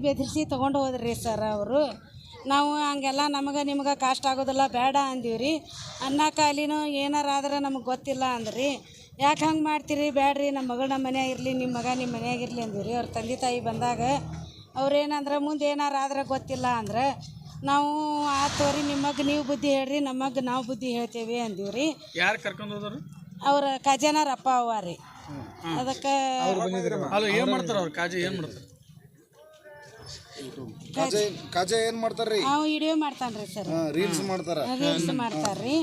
ಬೆದರಿಸಿ ತೊಗೊಂಡು ಹೋದ್ರಿ ಸರ್ ಅವರು. ನಾವು ಹಂಗೆಲ್ಲ ನಮಗೆ ನಿಮ್ಗೆ ಕಾಸ್ಟ್ ಆಗೋದಿಲ್ಲ ಬೇಡ ಅಂದೀವ್ರಿ. ಅನ್ನ ಕಾಲಿನೂ ಏನಾರ ಆದ್ರೆ ನಮಗೆ ಗೊತ್ತಿಲ್ಲ ಅಂದ್ರಿ. ಯಾಕೆ ಹಂಗೆ ಮಾಡ್ತೀರಿ ಬೇಡ್ರಿ, ನಮ್ಮ ಮಗಳು ನಮ್ಮ ಮನ್ಯಾಗ ಇರಲಿ, ನಿಮ್ಮ ಮಗ ನಿಮ್ಮ ಮನ್ಯಾಗ ಇರಲಿ ಅಂದಿವ್ರಿ. ಅವ್ರ ತಂದೆ ತಾಯಿ ಬಂದಾಗ ಅವ್ರೇನಂದ್ರೆ ಮುಂದೆ ಏನಾರು ಆದ್ರೆ ಗೊತ್ತಿಲ್ಲ ಅಂದ್ರೆ ನಾವು ಆತೋರಿ ನಿಮಗೆ ನೀವು ಬುದ್ಧಿ ಹೇಳ್ರಿ, ನಮಗೆ ನಾವು ಬುದ್ಧಿ ಹೇಳ್ತೇವೆ ಅಂದೀವ್ರಿ. ಯಾರು ಕರ್ಕೊಂಡು ಹೋದ್ರು? ಅವ್ರ ಖಜಾನಾರ್ ಅಪ್ಪ ಅವ್ವ ರೀ. ಅದಕ್ಕೆ ಏನು ಮಾಡ್ತಾರೆ ಅವ್ರು? ಕಾಜಿ ಏನು ಮಾಡ್ತಾರೆ? ಕಾಜೆ ಏನ್ ಮಾಡ್ತಾರ್ರಿ? ನಾವು ವಿಡಿಯೋ ಮಾಡ್ತಾನ್ರಿ ಸರ್. ರೀಲ್ಸ್ ಮಾಡ್ತಾರ. ರೀಲ್ಸ್ ಮಾಡ್ತಾರ್ರಿ.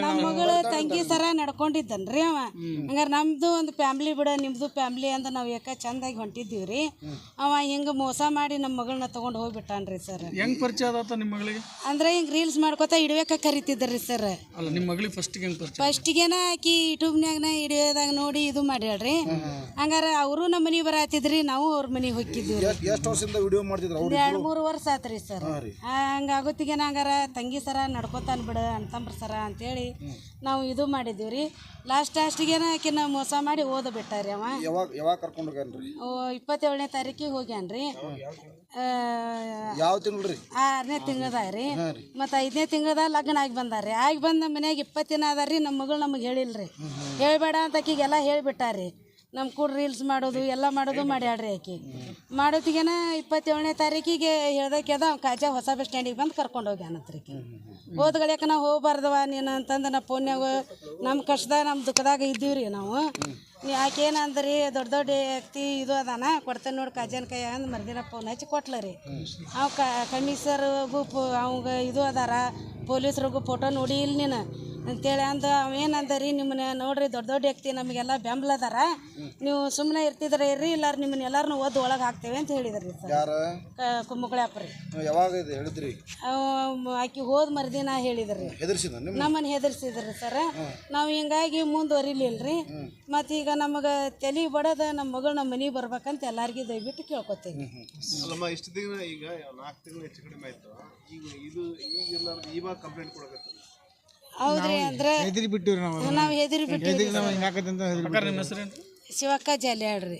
ನಮ್ಮ ಮಗಳು ತಂಗಿ ಸರ ನಡ್ಕೊಂಡಿದ್ದನ್ರಿ ಅವ. ಹಂಗಾರೆ ನಮ್ದು ಒಂದು ಫ್ಯಾಮ್ಲಿ ಬಿಡ, ನಿಮ್ದು ಫ್ಯಾಮ್ಲಿ ಅಂತ ನಾವು ಯಾಕೆ ಚಂದಾಗಿ ಹೊಂಟಿದ್ದೀವ್ರಿ. ಅವ ಹಿಂಗೆ ಮೋಸ ಮಾಡಿ ನಮ್ಮ ಮಗಳನ್ನ ತೊಗೊಂಡು ಹೋಗ್ಬಿಟ್ಟಾನ್ರಿ ಸರ್. ಹೆಂಗ್ ಪರಿಚಯ ಆದತ್ತ ನಿಮ್ಮ ಮಗಳಿಗೆ? ಅಂದ್ರೆ ಹಿಂಗೆ ರೀಲ್ಸ್ ಮಾಡ್ಕೋತಾ ಇಡ್ಬೇಕ ಕರಿತಿದ್ರಿ ಸರ್. ಅಲ್ಲ ನಿಮ್ಮ ಮಗಳಿಗೆ ಫಸ್ಟಿಗೆ ಹೆಂಗ್ ಪರಿಚಯ? ಫಸ್ಟಿಗೆನ ಆಕಿ ಯೂಟ್ಯೂಬ್ನಾಗ ಹಿಡಿಯೋದಾಗ ನೋಡಿ ಇದು ಮಾಡ್ಯಾಳ್ರಿ. ಹಂಗಾರೆ ಅವರು ನಮ್ಮ ಮನೆಗೆ ಬರತ್ತಿದ್ರಿ, ನಾವು ಅವ್ರ ಮನೆಗೆ ಹೋಗಿದ್ದೀವಿ. ಎಷ್ಟು ವರ್ಷದಿಂದ ವಿಡಿಯೋ ಮಾಡ್ತಿದ್ರು? 2-3 ವರ್ಷ ಆತ್ರಿ ಸರ್. ಹಂಗಾಗುತ್ತಿಗೆ ಹಂಗಾರ ತಂಗಿ ಸರ ನಡ್ಕೋತಾನ ಬಿಡ ಅಂತಂಬ್ರ ಸರ ಅಂತೇಳಿ ನಾವು ಇದು ಮಾಡಿದ್ದೀವಿ ರೀ. ಲಾಸ್ಟಿಗೆನ ಆಕಿನ ಮೋಸ ಮಾಡಿ ಓದ ಬಿಟ್ಟಾರಿ ಅವ. ಯಾವಾಗ ಕರ್ಕೊಂಡು ಹೋಗ್ಯಾನ್ರಿ? 27ನೇ ತಾರೀಕಿಗೆ ಹೋಗ್ಯಾನ್ರಿ. ಯಾವ ತಿಂಗಳು? 6ನೇ ತಿಂಗಳದಾಗ ರೀ. ಮತ್ತು 5ನೇ ತಿಂಗಳದಾಗ ಲಗ್ನ ಆಗಿ ಬಂದಾರ್ರಿ. ಆಗಿ ಬಂದು ನಮ್ಮ ಮನ್ಯಾಗ 20 ದಿನ ಅದಾರ್ರಿ. ನಮ್ಮ ಮಗಳು ನಮಗೆ ಹೇಳಿಲ್ರಿ, ಹೇಳ್ಬೇಡ ಅಂತ ಆಕಿಗೆಲ್ಲ ಹೇಳ್ಬಿಟ್ಟಾರಿ. ನಮ್ಮ ಕೂಡ ರೀಲ್ಸ್ ಮಾಡೋದು ಎಲ್ಲ ಮಾಡೋದು ಮಾಡ್ಯಾಳ್ರಿ ಆಕಿ. ಮಾಡೋತಿಗೆನ 27ನೇ ತಾರೀಕಿಗೆ ಹೇಳ್ದಕ್ಕೆದ ಅವ್ನು ಕಾಜಾ ಹೊಸ ಬಸ್ ಸ್ಟ್ಯಾಂಡಿಗೆ ಬಂದು ಕರ್ಕೊಂಡು ಹೋಗ್ಯಾನತ್ರಿ. ಹೋದ್ಗಳಿಯಾಕ ನಾವು ಹೋಗ್ಬಾರ್ದವ ನೀನು ಅಂತಂದು ನಾ ಫೋನ್ಯಾಗ ನಮ್ಮ ಕಷ್ಟದಾಗ ನಮ್ಮ ದುಃಖದಾಗ ಇದ್ದೀವಿ ರೀ ನಾವು. ಆಕೆ ಏನಂದ್ರಿ, ದೊಡ್ಡ ದೊಡ್ಡ ವ್ಯಕ್ತಿ ಇದು ಅದಾನ ಕೊಡ್ತೇನೆ ನೋಡಿ ಕಾಜನ್ ಕೈ ಅಂದು ಮರ್ದಿನ ಫೋನ್ ಹಚ್ಚಿ ಕೊಟ್ಲ ರೀ. ಅವು ಕಮಿಷರ್ಗೂ ಅವಂಗ ಇದು ಅದಾರ, ಪೊಲೀಸ್ರಿಗೂ ಫೋಟೋ ನೋಡಿ ಇಲ್ಲ ನೀನು ಅಂತೇಳಿ ಅಂದ. ಅವೇನಂದ ರೀ, ನಿಮ್ಮನ್ನ ನೋಡ್ರಿ ದೊಡ್ಡ ದೊಡ್ಡ ವ್ಯಕ್ತಿ ನಮಗೆಲ್ಲ ಬೆಂಬಲ ಅದಾರ, ನೀವು ಸುಮ್ಮನೆ ಇರ್ತಿದ್ರೆ ಇರ್ರಿ, ಇಲ್ಲಾರ ನಿಮ್ಮನ್ನ ಎಲ್ಲಾರನ್ನೂ ಓದ್ ಒಳಗೆ ಹಾಕ್ತೇವೆ ಅಂತ ಹೇಳಿದ್ರಿ ಸರ್. ಮುಗಳಪ್ಪ ರೀ. ಯಾವಾಗ ಹೇಳಿದ್ರಿ? ಆಕಿ ಹೋದ್ ಮರ್ದಿನ ಹೇಳಿದ್ರಿ. ನಮ್ಮನ್ನು ಹೆದರ್ಸಿದ್ರಿ ಸರ್. ನಾವು ಹಿಂಗಾಗಿ ಮುಂದುವರಿಲಿಲ್ರಿ. ಮತ್ತೀಗ ನಮಗೆ ತಲೆ ಬಡದ ನಮ್ಮ ಮಗಳು ನಮ್ಮ ಮನೆಗೆ ಬರ್ಬೇಕಂತ ಎಲ್ಲಾರ್ಗಿ ದಯವಿಟ್ಟು ಕೇಳ್ಕೊತೇನೆ. ಇಷ್ಟು ದಿನ ಈಗ 4 ತಿಂಗಳು ಹೆಚ್ಚು ಕಡಿಮೆ ಆಯ್ತು. ಇವಾಗ ಕಂಪ್ಲೇಂಟ್ ಕೊಡಕತ್ತೀವಿ. ಹೌದ್ರಿ. ಅಂದ್ರೆ ನಾವು ಹೆದರಿ ಬಿಟ್ಟಿವಿ. ನಿಮ್ಮ ಹೆಸರೇನು? ಶಿವಕ್ಕ ಜಾಲಿ ಹೇಳ್ರಿ.